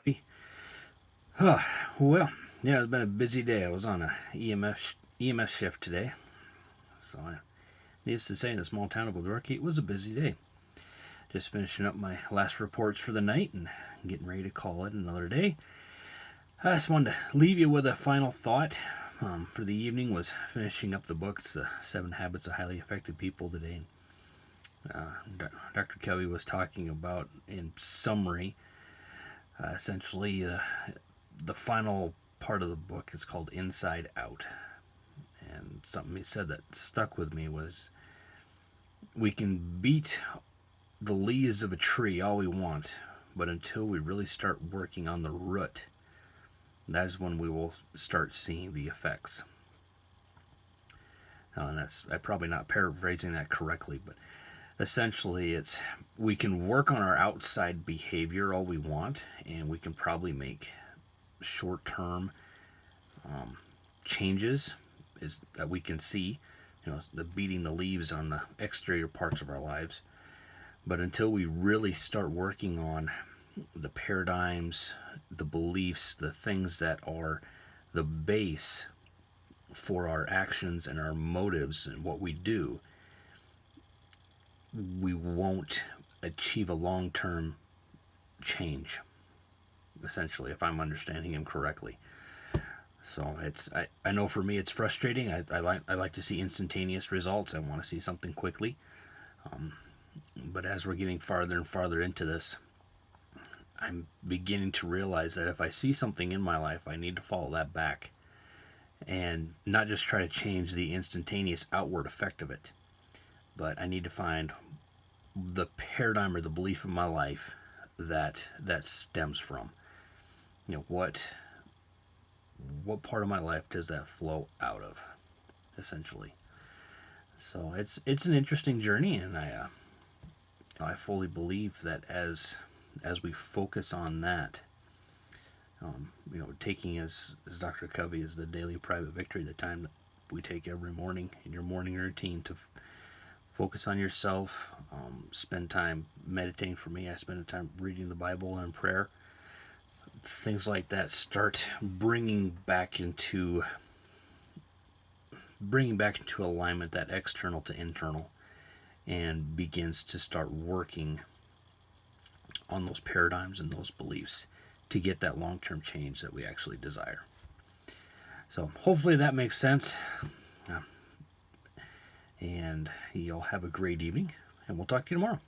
Well, yeah, it's been a busy day. I was on a EMS shift today, so needless to say, in the small town of Albuquerque, it was a busy day. Just finishing up my last reports for the night and getting ready to call it another day. I just wanted to leave you with a final thought for the evening. Was finishing up the books, The 7 Habits of Highly Effective People today. Dr. Kelly was talking about, in summary, essentially the final part of the book is called Inside Out. And something he said that stuck with me was, we can beat the leaves of a tree all we want, but until we really start working on the root, that's when we will start seeing the effects. And I'm probably not paraphrasing that correctly, but essentially it's, we can work on our outside behavior all we want, and we can probably make short-term changes is that we can see, the beating the leaves on the exterior parts of our lives. But until we really start working on the paradigms, the beliefs, the things that are the base for our actions and our motives and what we do, we won't achieve a long-term change, essentially, if I'm understanding him correctly. So I know for me it's frustrating. I like to see instantaneous results. I want to see something quickly. But as we're getting farther and farther into this, I'm beginning to realize that if I see something in my life, I need to follow that back and not just try to change the instantaneous outward effect of it, but I need to find the paradigm or the belief in my life that stems from. What part of my life does that flow out of, essentially? So it's an interesting journey, and I fully believe that as we focus on that, taking as Dr. Covey is the daily private victory, the time that we take every morning in your morning routine to focus on yourself, spend time meditating. For me, I spend time reading the Bible and prayer. Things like that start bringing back into alignment that external to internal, and begins to start working on those paradigms and those beliefs to get that long-term change that we actually desire. So hopefully that makes sense. And you'll have a great evening, and we'll talk to you tomorrow.